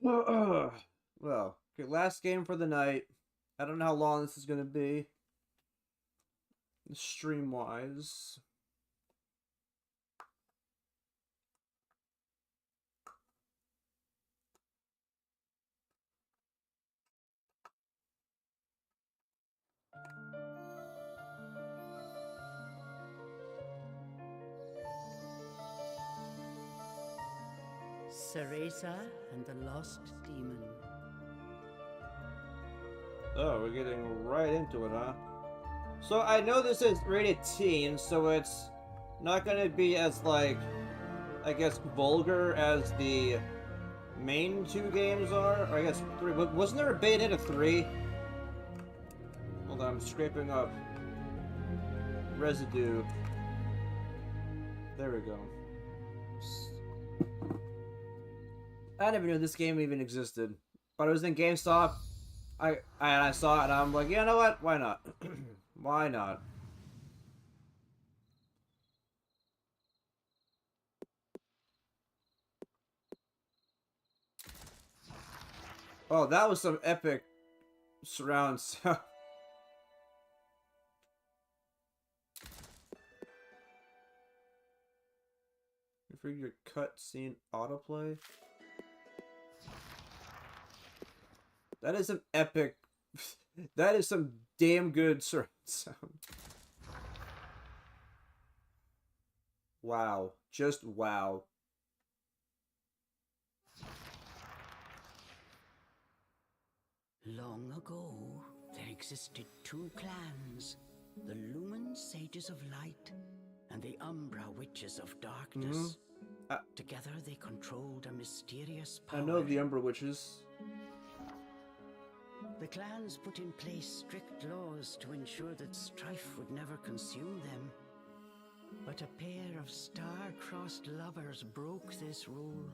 Well, okay, last game for the night. I don't know how long this is gonna be, stream wise. Cereza and the Lost Demon. Oh, we're getting right into it, huh? So I know this is rated teen, so it's not gonna be as like, I guess, vulgar as the main two games are. Or I guess three. Wasn't there a Bayonetta 3? Hold on, I'm scraping up residue. There we go. I never knew this game even existed, but it was in GameStop. I saw it and I'm like, you know what? Why not? Why not? Oh, that was some epic surround sound. For your cutscene autoplay. That is some epic. That is some damn good surround sound. Wow. Just wow. Long ago, there existed two clans, the Lumen Sages of Light and the Umbra Witches of Darkness. Together they controlled a mysterious power. I know the Umbra Witches. The clans put in place strict laws to ensure that strife would never consume them. But a pair of star-crossed lovers broke this rule,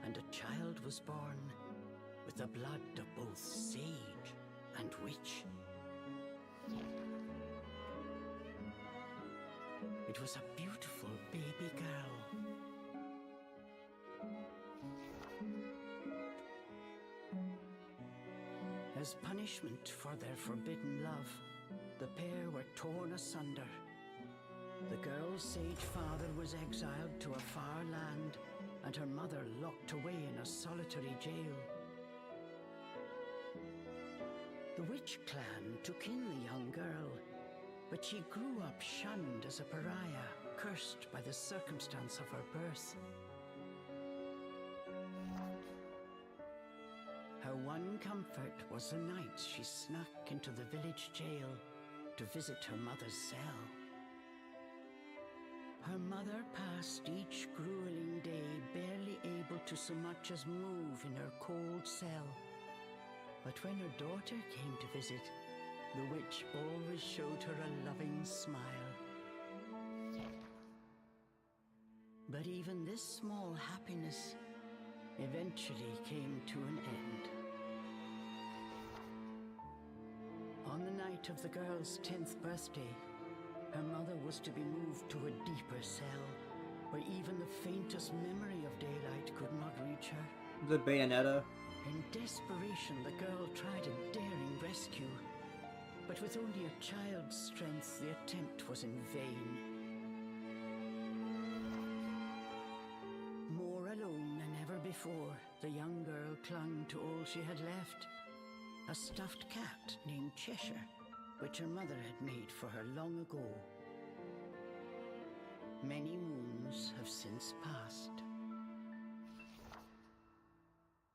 and a child was born with the blood of both sage and witch. It was a beautiful baby girl. As punishment for their forbidden love, the pair were torn asunder. The girl's sage father was exiled to a far land, and her mother locked away in a solitary jail. The witch clan took in the young girl, but she grew up shunned as a pariah, cursed by the circumstance of her birth. Her one comfort was the nights she snuck into the village jail to visit her mother's cell. Her mother passed each grueling day barely able to so much as move in her cold cell. But when her daughter came to visit, the witch always showed her a loving smile. But even this small happiness eventually came to an end. On the night of the girl's 10th birthday, her mother was to be moved to a deeper cell, where even the faintest memory of daylight could not reach her. The Bayonetta. In desperation, the girl tried a daring rescue, but with only a child's strength, the attempt was in vain. More alone than ever before, the young girl clung to all she had left, a stuffed cat named Cheshire, which her mother had made for her long ago. Many moons have since passed.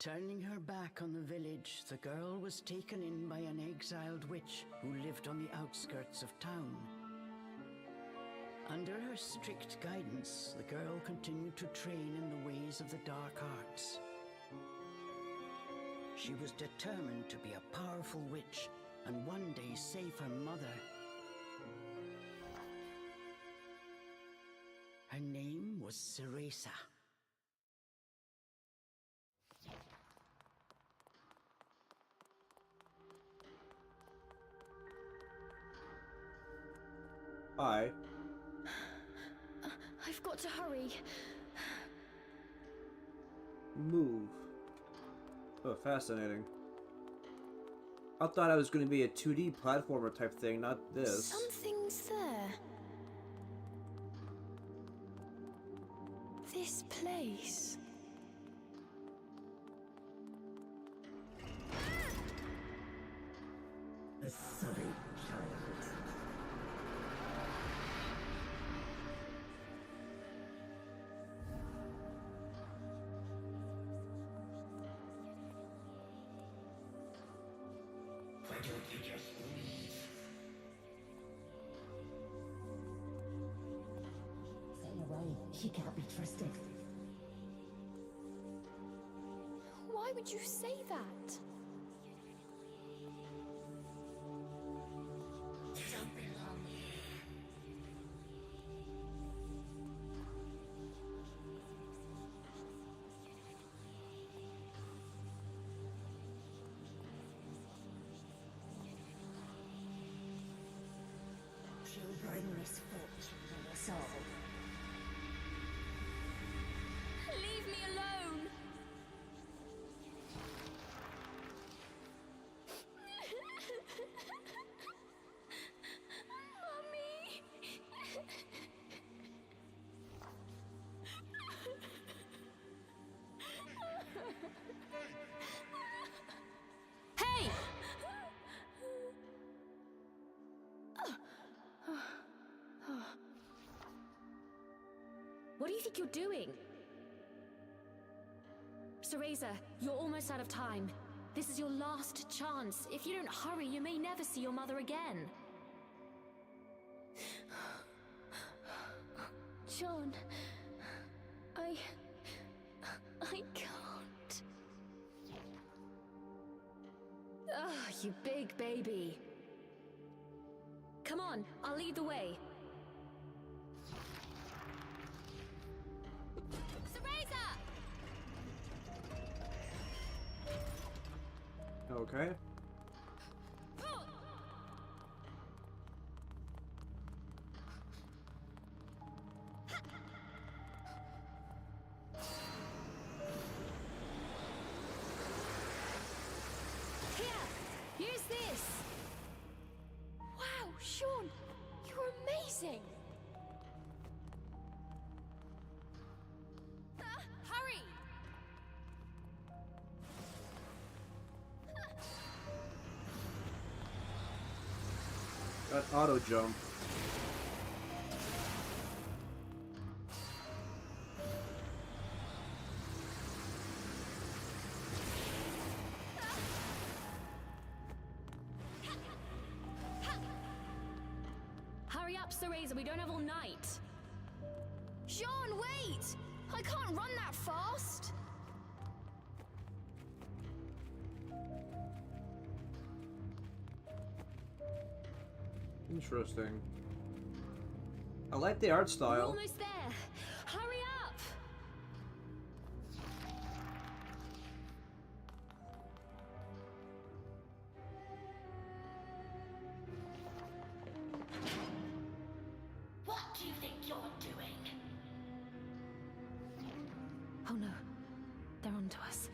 Turning her back on the village, the girl was taken in by an exiled witch who lived on the outskirts of town. Under her strict guidance, the girl continued to train in the ways of the dark arts. She was determined to be a powerful witch and one day save her mother. Her name was Cereza. Hi. I've got to hurry. Move. Oh, fascinating. I thought it was going to be a 2D platformer type thing, not this. Something's there. This place. The sorry child. Why don't you just leave? Stay away. She can't be trusted. Why would you say that? You don't belong here. She'll bring misfortune on us all. Leave me alone! Mummy! Hey! What do you think you're doing? Cereza, you're almost out of time. This is your last chance. If you don't hurry, you may never see your mother again. John, I can't. Ah, you big baby. Come on, I'll lead the way. Cereza! Okay. Here! Use this! Wow, Sean! You're amazing! Hurry! Got auto jump. Hurry up, Cereza, we don't have all night. Sean, wait! I can't run that fast! Interesting. I like the art We're style. almost there! Hurry up! What do you think you're doing? Oh no. They're onto us.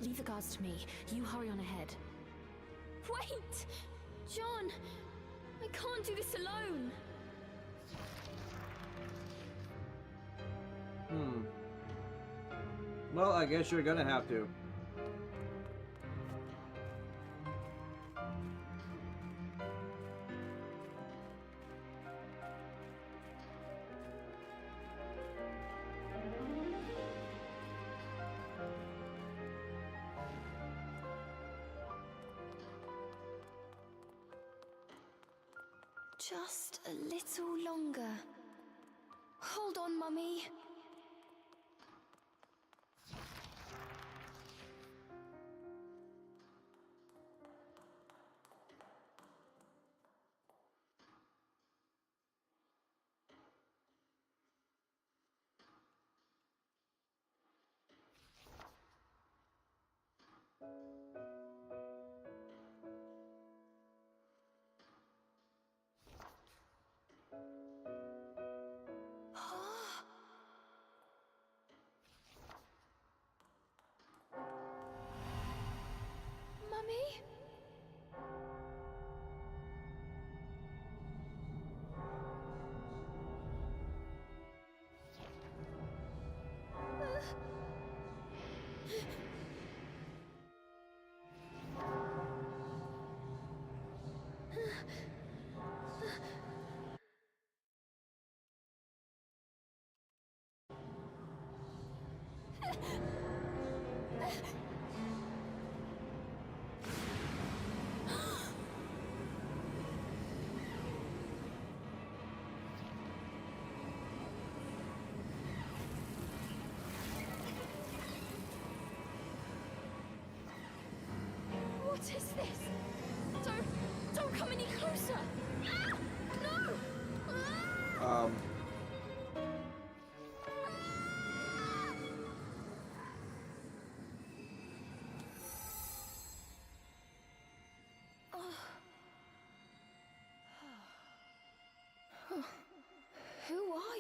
Leave the guards to me. You hurry on ahead. Wait! John! I can't do this alone! Well, I guess you're gonna have to. Just a little longer. Hold on, Mummy.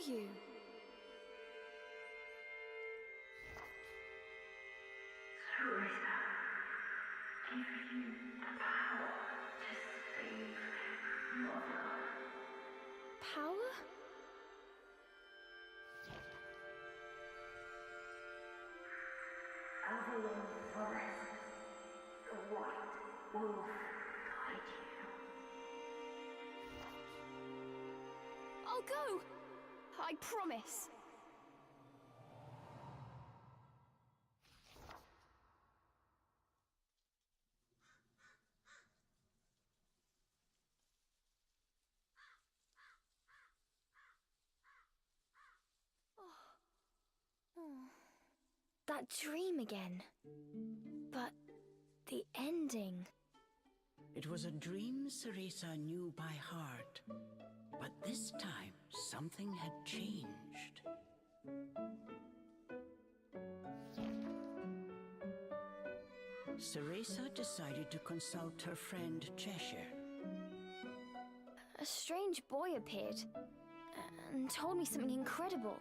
you? Cereza, give you the power to save Mother. Power? Avalon Forest, the White Wolf guide you. I'll go! I promise. That dream again. But the ending. It was a dream Cereza knew by heart, but this time something had changed. Cereza decided to consult her friend Cheshire. A strange boy appeared and told me something incredible.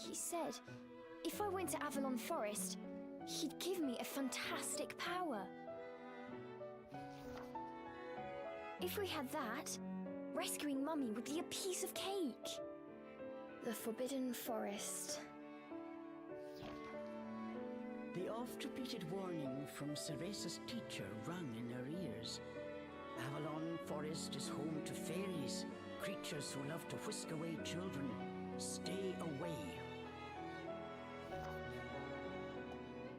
He said if I went to Avalon Forest, he'd give me a fantastic power. If we had that, rescuing Mummy would be a piece of cake. The Forbidden Forest. The oft-repeated warning from Cereza's teacher rung in her ears. Avalon Forest is home to fairies, creatures who love to whisk away children. Stay away.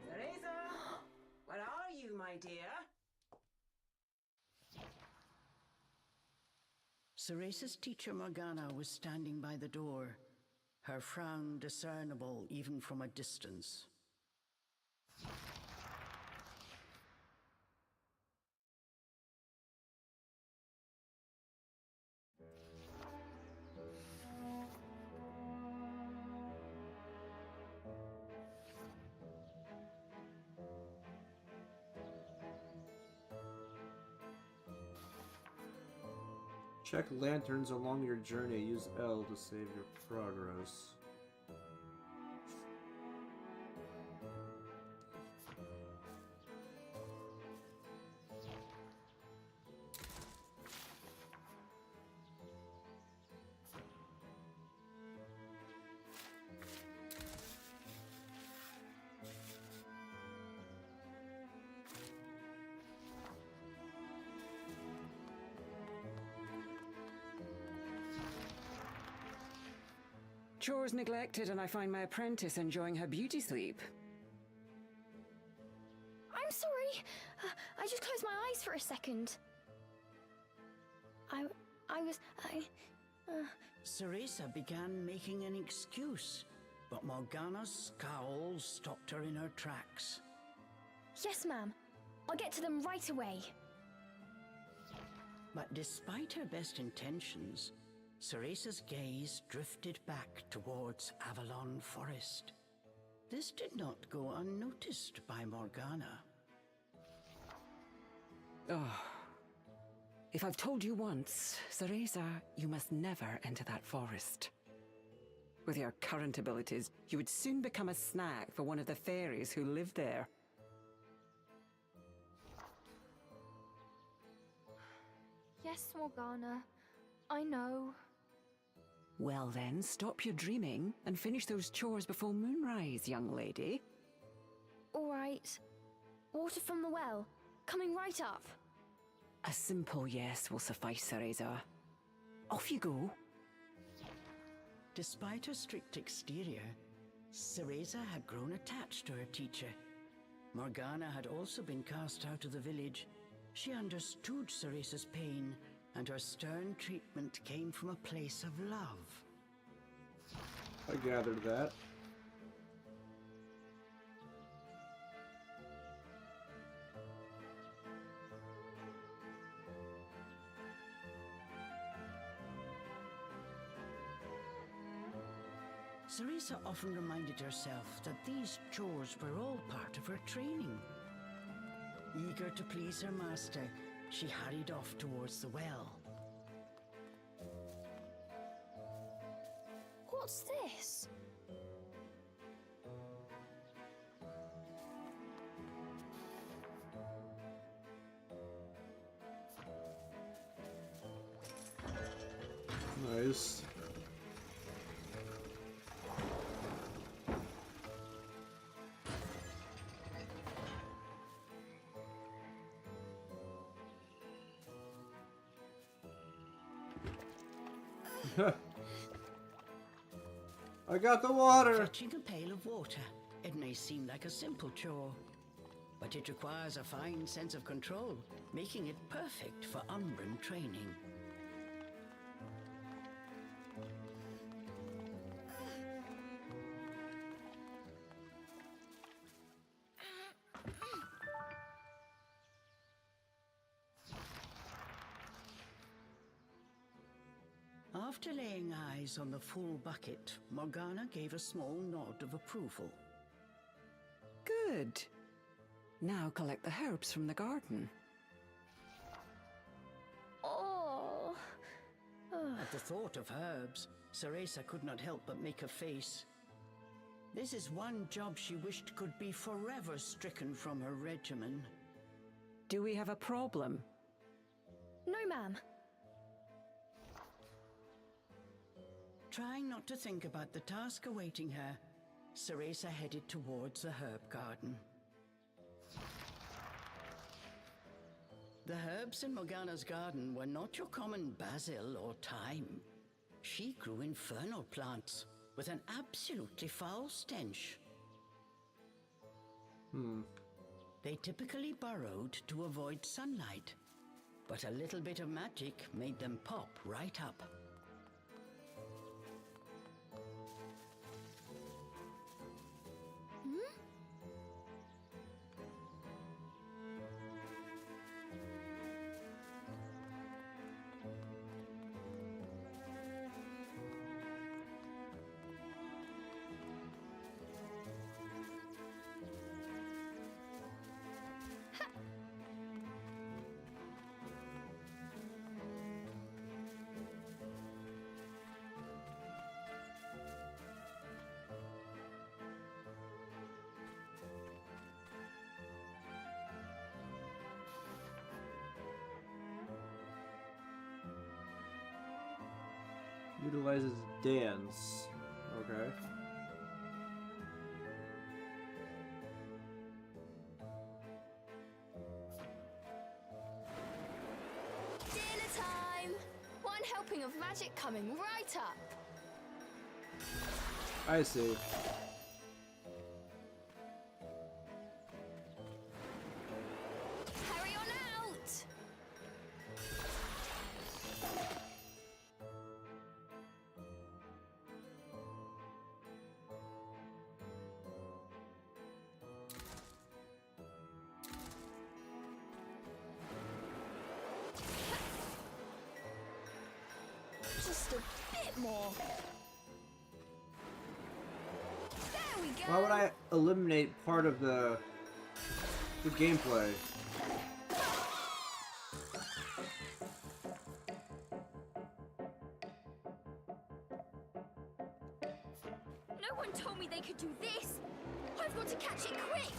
Cereza! Where are you, my dear? Cereza's teacher Morgana was standing by the door, her frown discernible even from a distance. Check lanterns along your journey. Use L to save your progress. Chores neglected, and I find my apprentice enjoying her beauty sleep. I'm sorry. I just closed my eyes for a second. I was. Cereza began making an excuse, but Morgana's scowl stopped her in her tracks. Yes, ma'am. I'll get to them right away. But despite her best intentions, Cereza's gaze drifted back towards Avalon Forest. This did not go unnoticed by Morgana. Oh. If I've told you once, Cereza, you must never enter that forest. With your current abilities, you would soon become a snack for one of the fairies who live there. Yes, Morgana. I know. Well then, stop your dreaming and finish those chores before moonrise, young lady. All right. Water from the well. Coming right up. A simple yes will suffice, Cereza. Off you go. Despite her strict exterior, Cereza had grown attached to her teacher. Morgana had also been cast out of the village. She understood Cereza's pain, and her stern treatment came from a place of love. I gathered that. Cereza often reminded herself that these chores were all part of her training. Eager to please her master, she hurried off towards the well. What's this? Nice. I got the water! Fetching a pail of water. It may seem like a simple chore, but it requires a fine sense of control, making it perfect for Umbran training. After laying eyes on the full bucket, Morgana gave a small nod of approval. Good. Now collect the herbs from the garden. Oh. At the thought of herbs, Cereza could not help but make a face. This is one job she wished could be forever stricken from her regimen. Do we have a problem? No, ma'am. Trying not to think about the task awaiting her, Cereza headed towards the herb garden. The herbs in Morgana's garden were not your common basil or thyme. She grew infernal plants with an absolutely foul stench. They typically burrowed to avoid sunlight, but a little bit of magic made them pop right up. Utilizes dance. Okay. Dinner time! One helping of magic coming right up. I see. Hurry on out! Just a bit more. There we go. Why would I eliminate part of the gameplay? No one told me they could do this. I've got to catch it quick.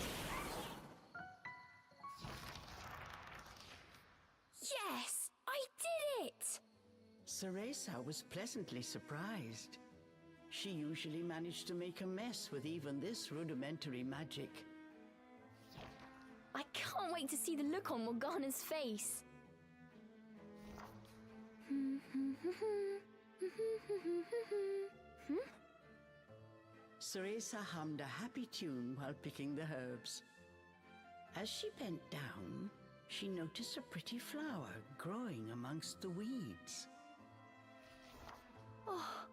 Yes, I did it. Cereza was pleasantly surprised. She usually managed to make a mess with even this rudimentary magic. I can't wait to see the look on Morgana's face. Cereza hummed a happy tune while picking the herbs. As she bent down, she noticed a pretty flower growing amongst the weeds. Oh,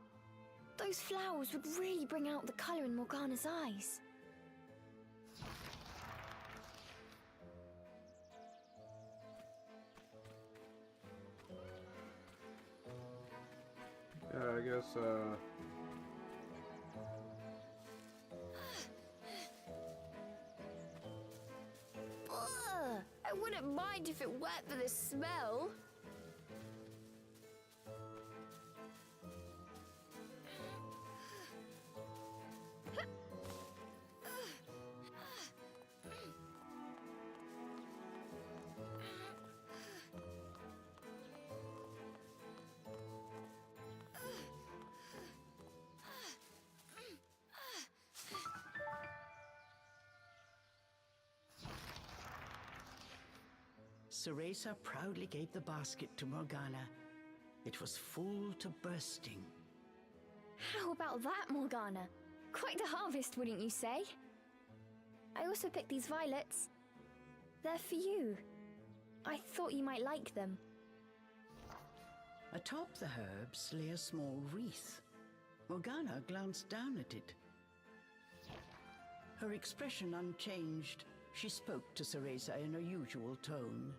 those flowers would really bring out the colour in Morgana's eyes. Yeah, I guess, Ugh, I wouldn't mind if it weren't for the smell. Cereza proudly gave the basket to Morgana. It was full to bursting. How about that, Morgana? Quite the harvest, wouldn't you say? I also picked these violets. They're for you. I thought you might like them. Atop the herbs lay a small wreath. Morgana glanced down at it. Her expression unchanged, she spoke to Cereza in her usual tone.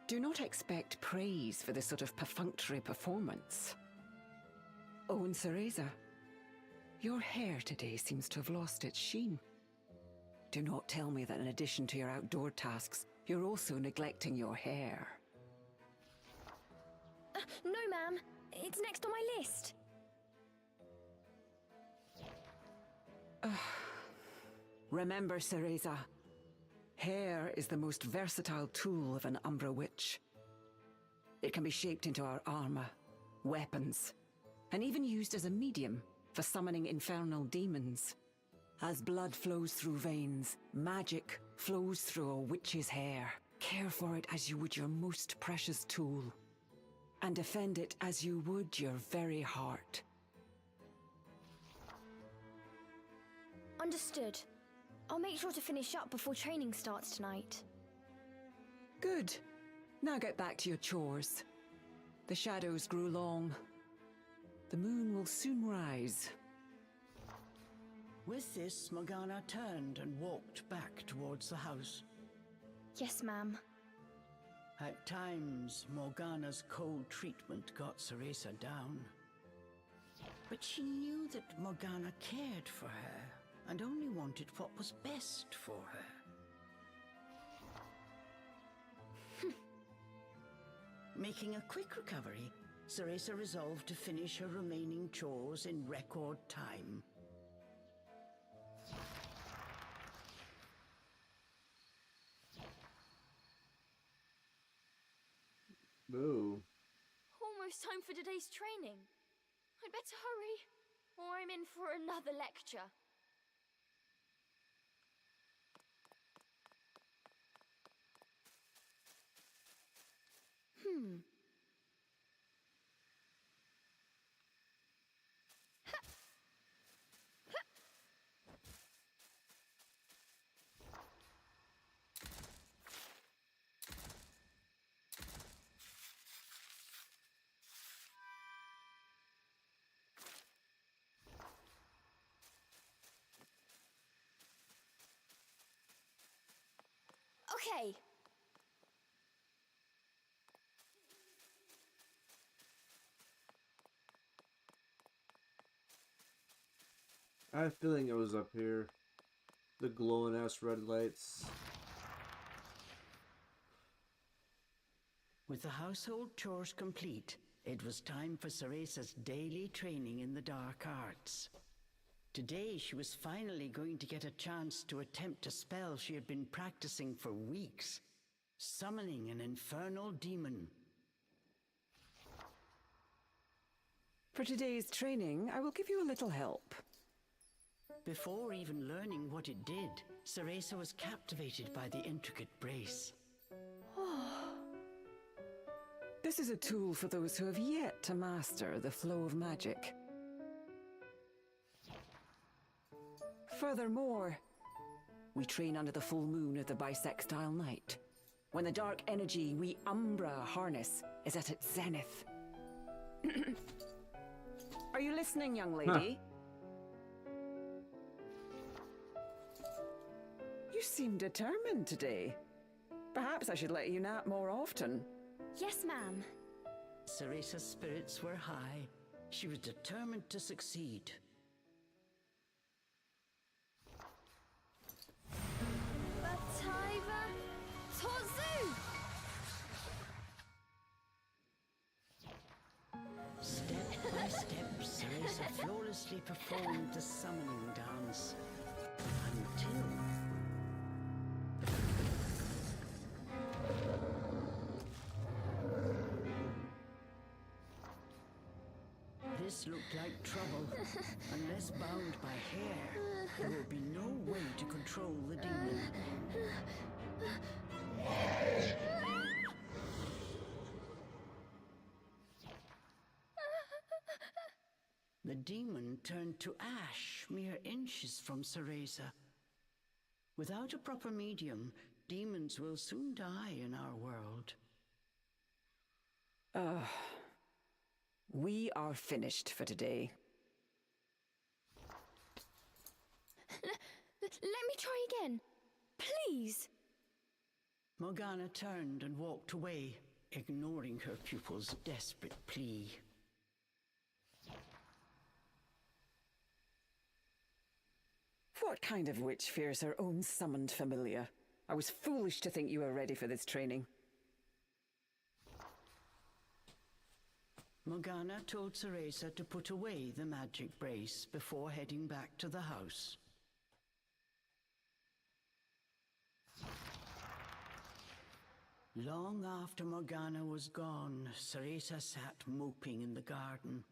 Do not expect praise for this sort of perfunctory performance. Oh, and Cereza, your hair today seems to have lost its sheen. Do not tell me that in addition to your outdoor tasks, you're also neglecting your hair. No, ma'am. It's next on my list. Remember, Cereza, hair is the most versatile tool of an Umbra witch. It can be shaped into our armor, weapons, and even used as a medium for summoning infernal demons. As blood flows through veins, magic flows through a witch's hair. Care for it as you would your most precious tool, and defend it as you would your very heart. Understood. I'll make sure to finish up before training starts tonight. Good. Now get back to your chores. The shadows grew long. The moon will soon rise. With this, Morgana turned and walked back towards the house. Yes, ma'am. At times, Morgana's cold treatment got Cereza down. But she knew that Morgana cared for her and only wanted what was best for her. Making a quick recovery, Cereza resolved to finish her remaining chores in record time. Boo. Almost time for today's training. I'd better hurry, or I'm in for another lecture. Okay. I have a feeling it was up here. The glowing ass red lights. With the household chores complete, it was time for Cereza's daily training in the dark arts. Today she was finally going to get a chance to attempt a spell she had been practicing for weeks, summoning an infernal demon. For today's training, I will give you a little help. Before even learning what it did, Cereza was captivated by the intricate brace. This is a tool for those who have yet to master the flow of magic. Furthermore, we train under the full moon of the bisextile night, when the dark energy we Umbra harness is at its zenith. Are you listening, young lady? You seem determined today. Perhaps I should let you nap more often. Yes, ma'am. Cereza's spirits were high. She was determined to succeed. Bataiva Tozu! Step by step, Cereza flawlessly performed the summoning dance. Until... This looked like trouble. Unless bound by hair, there would be no way to control the demon. the demon turned to ash mere inches from Cereza. Without a proper medium, demons will soon die in our world. We are finished for today. Let me try again. Please. Morgana turned and walked away, ignoring her pupil's desperate plea. What kind of witch fears her own summoned familiar? I was foolish to think you were ready for this training. Morgana told Cereza to put away the magic brace before heading back to the house. Long after Morgana was gone, Cereza sat moping in the garden.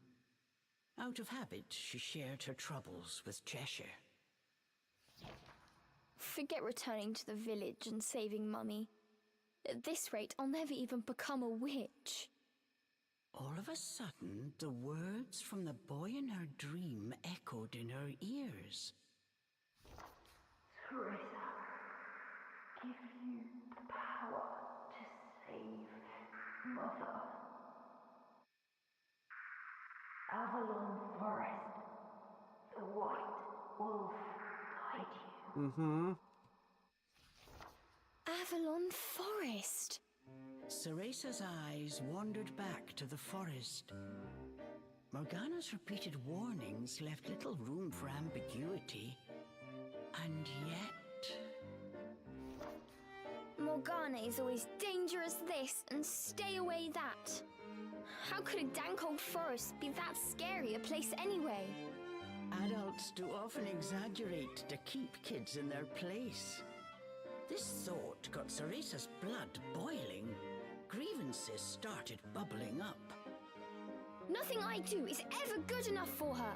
Out of habit, she shared her troubles with Cheshire. Forget returning to the village and saving Mummy. At this rate, I'll never even become a witch. All of a sudden, the words from the boy in her dream echoed in her ears. Cereza, give you the power to save Mother. Avalon Forest, the White Wolf guide you. Mm-hmm. Avalon Forest. Cereza's eyes wandered back to the forest. Morgana's repeated warnings left little room for ambiguity. And yet... Morgana is always dangerous this and stay away that. How could a dank old forest be that scary a place anyway? Adults do often exaggerate to keep kids in their place. This thought got Cereza's blood boiling. Grievances started bubbling up. Nothing I do is ever good enough for her.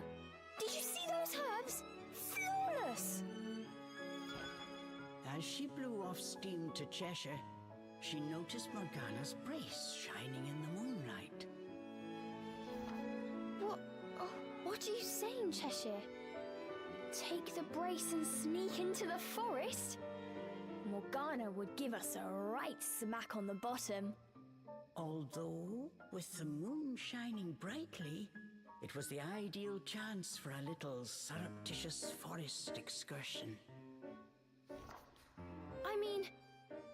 Did you see those herbs? Flawless! As she blew off steam to Cheshire, she noticed Morgana's brace shining in the moonlight. What are you saying, Cheshire? Take the brace and sneak into the forest? Morgana would give us a right smack on the bottom. Although, with the moon shining brightly, it was the ideal chance for a little surreptitious forest excursion. I mean,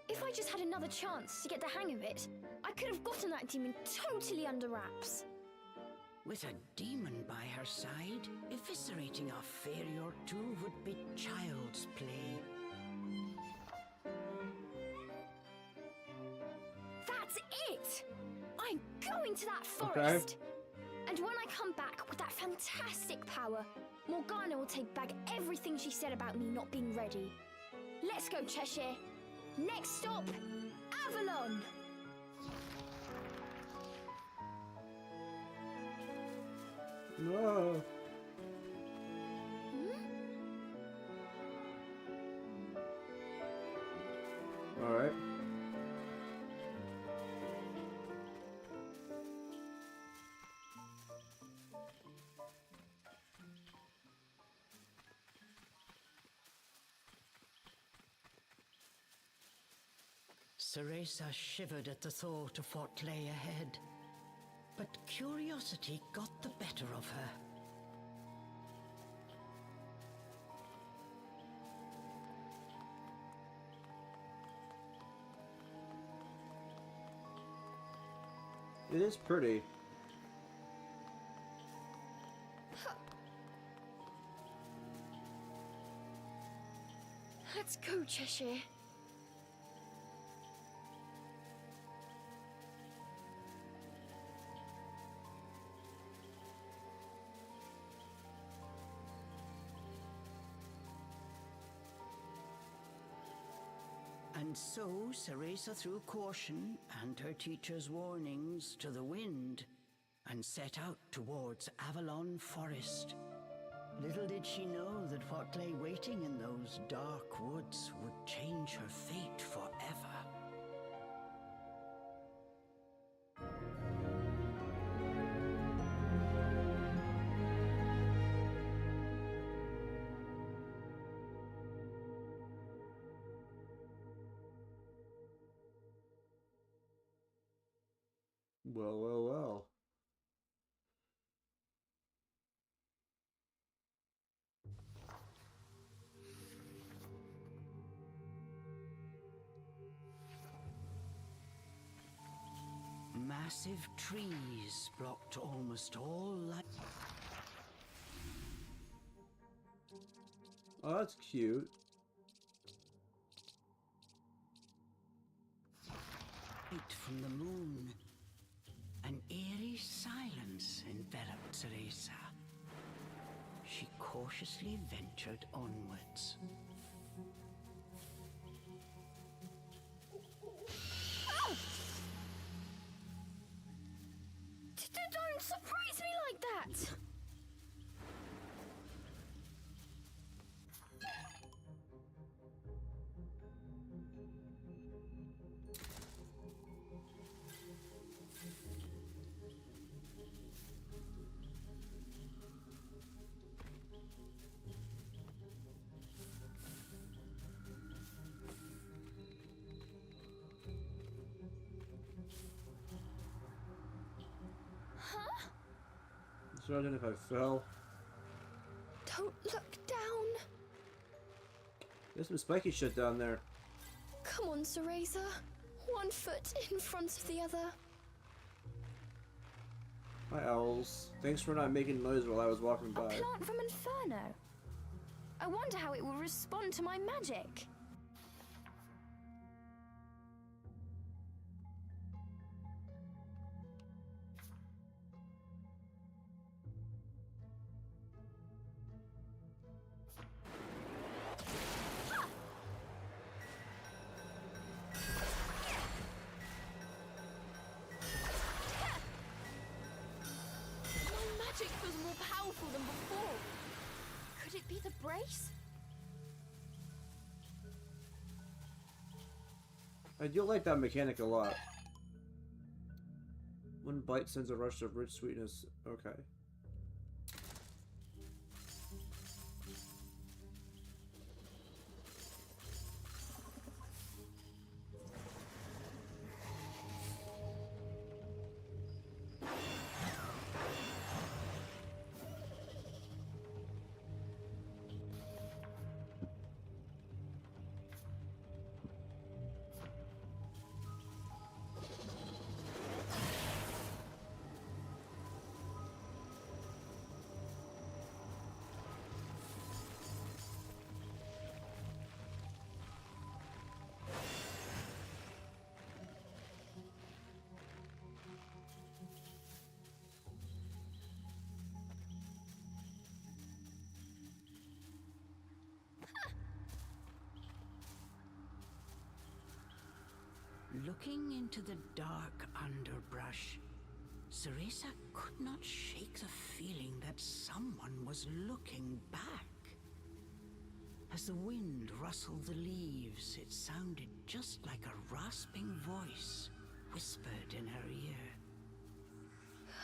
if I just had another chance to get the hang of it, I could have gotten that demon totally under wraps. With a demon by her side, eviscerating a fairy or two would be child's play. That's it! I'm going to that forest! And when I come back with that fantastic power, Morgana will take back everything she said about me not being ready. Let's go, Cheshire. Next stop, Avalon! No. All right. Cereza shivered at the thought of what lay ahead. But curiosity got the better of her. It is pretty. Let's go, Cheshire. And so Cereza threw caution and her teacher's warnings to the wind and set out towards Avalon Forest. Little did she know that what lay waiting in those dark woods would change her fate forever. Well, well, well. Massive trees blocked almost all light. Oh, that's cute. From the moon. An eerie silence enveloped Cereza. She cautiously ventured onwards. Don't surprise me like that! So I don't know if I fell. Don't look down. There's some spiky shit down there. Come on, Cereza. One foot in front of the other. Hi, owls. Thanks for not making noise while I was walking A by. plant from Inferno. I wonder how it will respond to my magic. My magic was more powerful than before. Could it be the brace? I do like that mechanic a lot. One bite sends a rush of rich sweetness. Okay. Looking into the dark underbrush, Cereza could not shake the feeling that someone was looking back. As the wind rustled the leaves, it sounded just like a rasping voice whispered in her ear.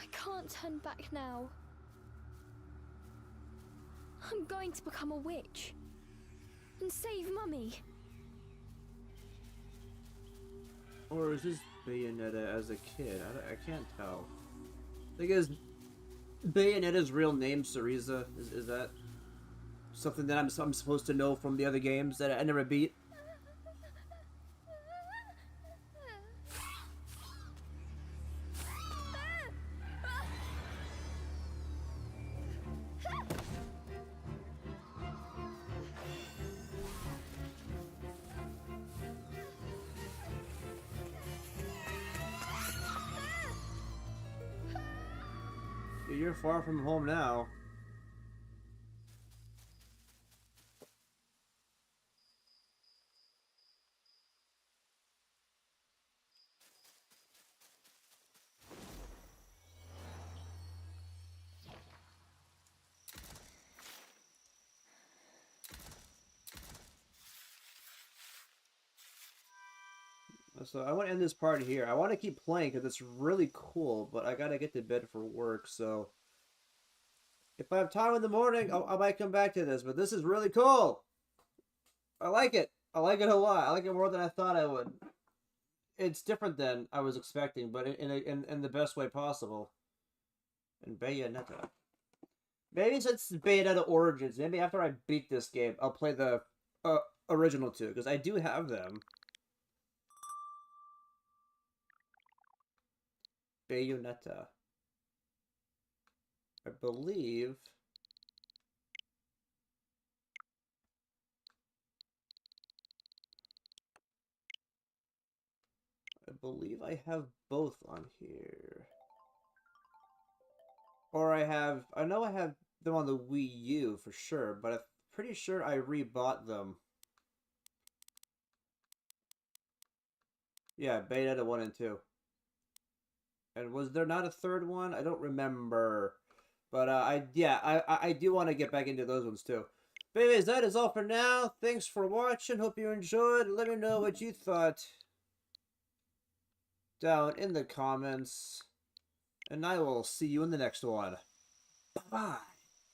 I can't turn back now. I'm going to become a witch. And save Mummy. Or is this Bayonetta as a kid? I can't tell. I think is Bayonetta's real name Cereza? Is that something that I'm supposed to know from the other games that I never beat? You're far from home now. So I want to end this part here. I want to keep playing because it's really cool, but I gotta get to bed for work, so if I have time in the morning, I might come back to this, but this is really cool. I like it. I like it a lot. I like it more than I thought I would. it's different than I was expecting, but in the best way possible. And Bayonetta. Maybe since Bayonetta Origins, maybe after I beat this game, I'll play the original two, because I do have them. Bayonetta. I believe... I have both on here. Or I know I have them on the Wii U for sure, but I'm pretty sure I rebought them. Yeah, Bayonetta 1 and 2. And was there not a third one? I don't remember. But I do want to get back into those ones too. But anyways, that is all for now. Thanks for watching. Hope you enjoyed. Let me know what you thought down in the comments. And I will see you in the next one. Bye-bye.